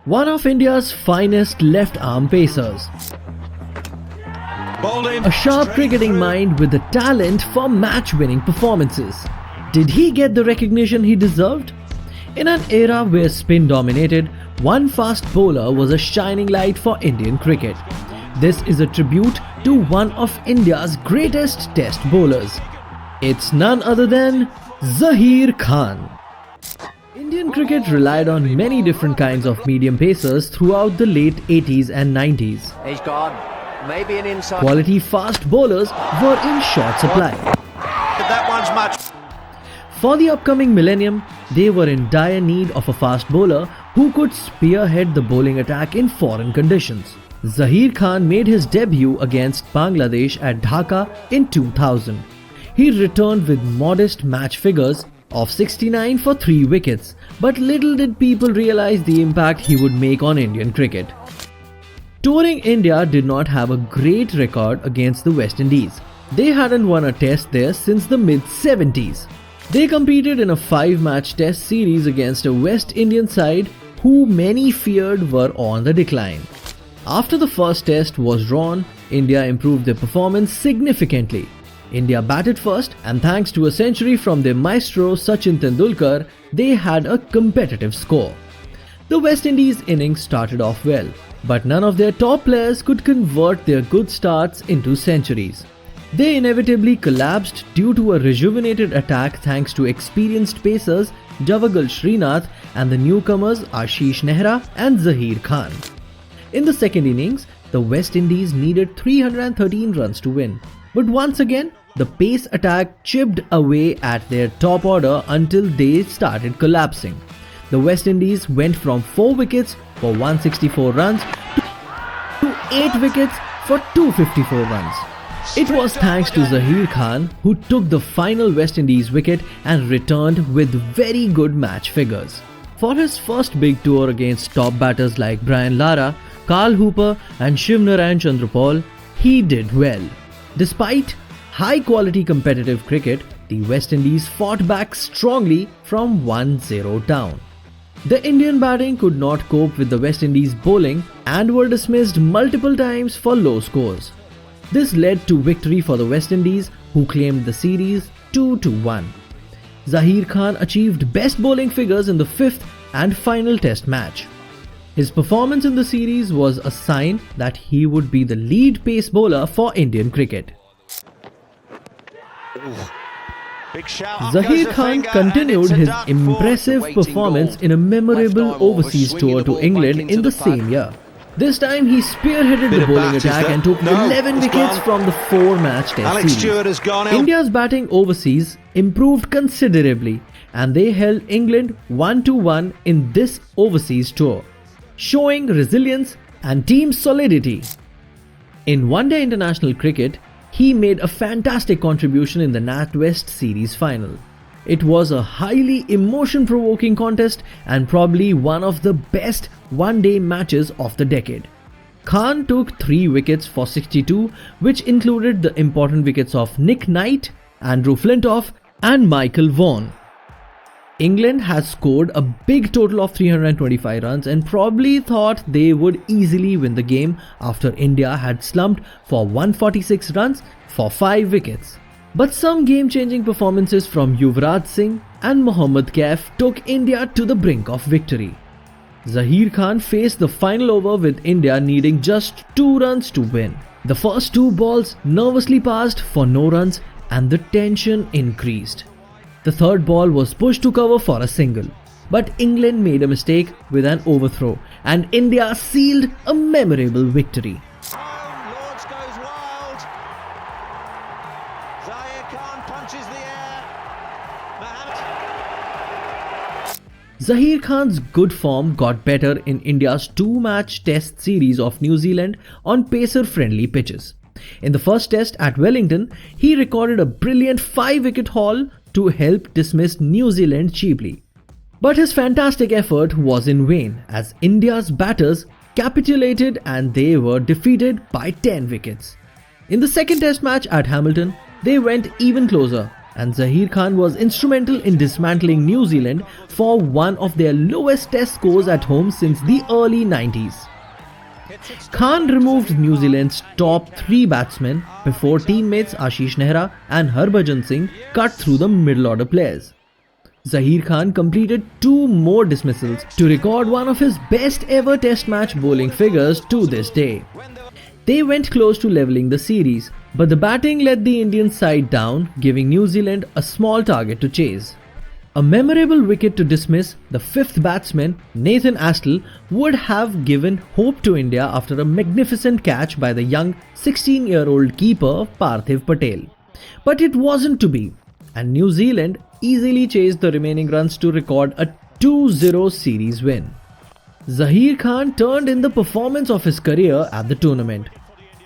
one of India's finest left-arm pacers. A sharp cricketing mind with the talent for match-winning performances. Did he get the recognition he deserved? In an era where spin dominated, one fast bowler was a shining light for Indian cricket. This is a tribute to one of India's greatest test bowlers. It's none other than Zaheer Khan. Indian cricket relied on many different kinds of medium pacers throughout the late 80s and 90s. He's gone. Maybe an inside. Quality fast bowlers were in short supply. That one's much. For the upcoming millennium, they were in dire need of a fast bowler who could spearhead the bowling attack in foreign conditions. Zaheer Khan made his debut against Bangladesh at Dhaka in 2000. He returned with modest match figures of 69 for 3 wickets, but little did people realize the impact he would make on Indian cricket. Touring India did not have a great record against the West Indies. They hadn't won a test there since the mid-70s. They competed in a 5-match test series against a West Indian side who many feared were on the decline. After the first test was drawn, India improved their performance significantly. India batted first, and thanks to a century from their maestro Sachin Tendulkar, they had a competitive score. The West Indies innings started off well, but none of their top players could convert their good starts into centuries. They inevitably collapsed due to a rejuvenated attack thanks to experienced pacers Javagal Srinath and the newcomers Ashish Nehra and Zaheer Khan. In the second innings, the West Indies needed 313 runs to win. But once again, the pace attack chipped away at their top order until they started collapsing. The West Indies went from 4 wickets for 164 runs to 8 wickets for 254 runs. It was thanks to Zaheer Khan who took the final West Indies wicket and returned with very good match figures. For his first big tour against top batters like Brian Lara, Carl Hooper and Shivnarayan Chandrapal, he did well. Despite high-quality competitive cricket, the West Indies fought back strongly from 1-0 down. The Indian batting could not cope with the West Indies bowling and were dismissed multiple times for low scores. This led to victory for the West Indies, who claimed the series 2-1. Zaheer Khan achieved best bowling figures in the 5th and final test match. His performance in the series was a sign that he would be the lead pace bowler for Indian cricket. Zaheer Khan continued his impressive performance in a memorable overseas tour to England in the same year. This time he spearheaded the bowling attack and took 11 wickets from the 4-match test series. India's batting overseas improved considerably and they held England 1-1 in this overseas tour, showing resilience and team solidity. In one-day international cricket, he made a fantastic contribution in the NatWest series final. It was a highly emotion-provoking contest and probably one of the best one-day matches of the decade. Khan took 3 wickets for 62, which included the important wickets of Nick Knight, Andrew Flintoff and Michael Vaughan. England has scored a big total of 325 runs and probably thought they would easily win the game after India had slumped for 146 runs for 5 wickets. But some game-changing performances from Yuvraj Singh and Mohammad Kaif took India to the brink of victory. Zaheer Khan faced the final over with India needing just 2 runs to win. The first 2 balls nervously passed for no runs and the tension increased. The third ball was pushed to cover for a single. But England made a mistake with an overthrow and India sealed a memorable victory. Lords goes wild. Zaheer Khan punches the air. Zaheer Khan's good form got better in India's 2-match test series of New Zealand on pacer-friendly pitches. In the first test at Wellington, he recorded a brilliant 5-wicket haul to help dismiss New Zealand cheaply. But his fantastic effort was in vain as India's batters capitulated and they were defeated by 10 wickets. In the second test match at Hamilton, they went even closer and Zaheer Khan was instrumental in dismantling New Zealand for one of their lowest test scores at home since the early 90s. Khan removed New Zealand's top 3 batsmen before teammates Ashish Nehra and Harbhajan Singh cut through the middle order players. Zaheer Khan completed 2 more dismissals to record one of his best ever test match bowling figures to this day. They went close to levelling the series, but the batting let the Indian side down, giving New Zealand a small target to chase. A memorable wicket to dismiss the 5th batsman, Nathan Astle, would have given hope to India after a magnificent catch by the young 16-year-old keeper Parthiv Patel. But it wasn't to be, and New Zealand easily chased the remaining runs to record a 2-0 series win. Zaheer Khan turned in the performance of his career at the tournament.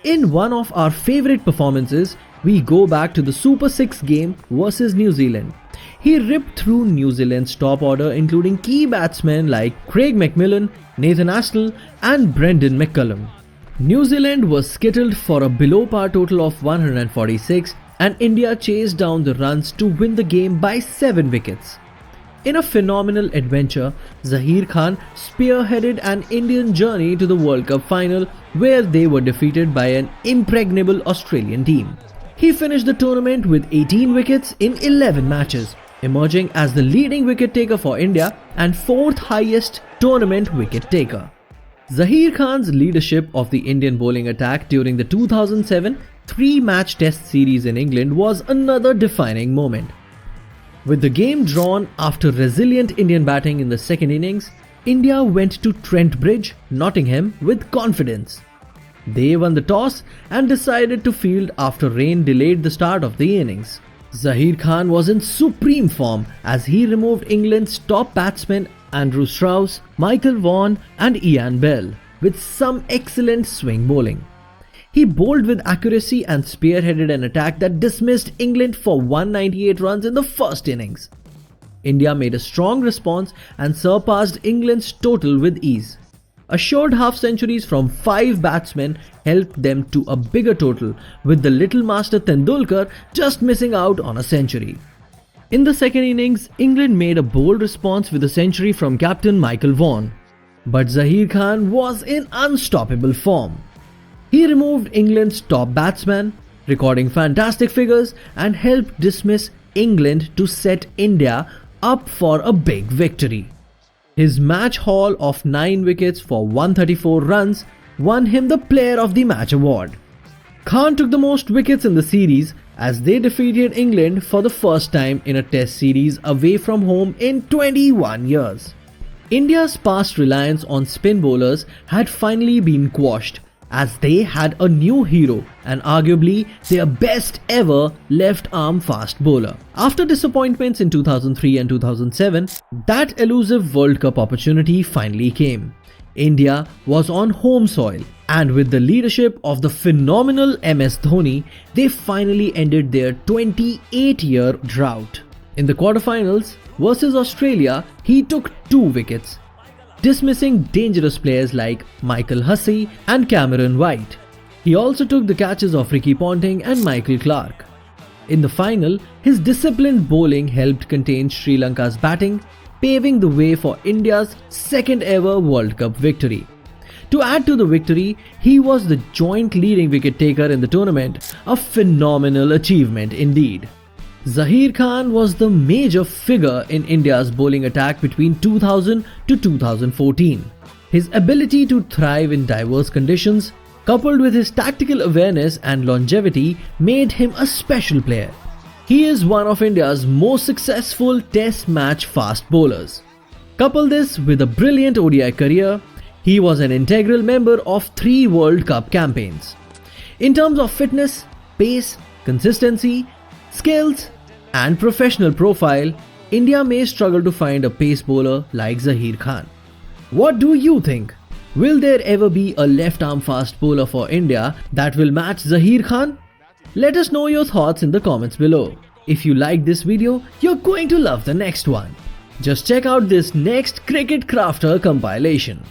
In one of our favourite performances, we go back to the Super 6 game versus New Zealand. He ripped through New Zealand's top order, including key batsmen like Craig McMillan, Nathan Astle and Brendan McCullum. New Zealand was skittled for a below par total of 146 and India chased down the runs to win the game by 7 wickets. In a phenomenal adventure, Zaheer Khan spearheaded an Indian journey to the World Cup final where they were defeated by an impregnable Australian team. He finished the tournament with 18 wickets in 11 matches, emerging as the leading wicket taker for India and 4th highest tournament wicket taker. Zaheer Khan's leadership of the Indian bowling attack during the 2007 3-match test series in England was another defining moment. With the game drawn after resilient Indian batting in the second innings, India went to Trent Bridge, Nottingham with confidence. They won the toss and decided to field after rain delayed the start of the innings. Zaheer Khan was in supreme form as he removed England's top batsmen Andrew Strauss, Michael Vaughan and Ian Bell with some excellent swing bowling. He bowled with accuracy and spearheaded an attack that dismissed England for 198 runs in the first innings. India made a strong response and surpassed England's total with ease. Assured half-centuries from 5 batsmen helped them to a bigger total, with the little master Tendulkar just missing out on a century. In the second innings, England made a bold response with a century from captain Michael Vaughan. But Zaheer Khan was in unstoppable form. He removed England's top batsman, recording fantastic figures and helped dismiss England to set India up for a big victory. His match haul of 9 wickets for 134 runs won him the Player of the Match award. Khan took the most wickets in the series as they defeated England for the first time in a test series away from home in 21 years. India's past reliance on spin bowlers had finally been quashed, as they had a new hero and arguably their best ever left-arm fast bowler. After disappointments in 2003 and 2007, that elusive World Cup opportunity finally came. India was on home soil, and with the leadership of the phenomenal MS Dhoni, they finally ended their 28-year drought. In the quarterfinals versus Australia, he took 2 wickets, dismissing dangerous players like Michael Hussey and Cameron White. He also took the catches of Ricky Ponting and Michael Clarke. In the final, his disciplined bowling helped contain Sri Lanka's batting, paving the way for India's second ever World Cup victory. To add to the victory, he was the joint leading wicket taker in the tournament, a phenomenal achievement indeed. Zaheer Khan was the major figure in India's bowling attack between 2000 to 2014. His ability to thrive in diverse conditions, coupled with his tactical awareness and longevity, made him a special player. He is one of India's most successful test match fast bowlers. Couple this with a brilliant ODI career, he was an integral member of 3 World Cup campaigns. In terms of fitness, pace, consistency, skills and professional profile, India may struggle to find a pace bowler like Zaheer Khan. What do you think? Will there ever be a left-arm fast bowler for India that will match Zaheer Khan? Let us know your thoughts in the comments below. If you like this video, you're going to love the next one. Just check out this next Cricket Crafter compilation.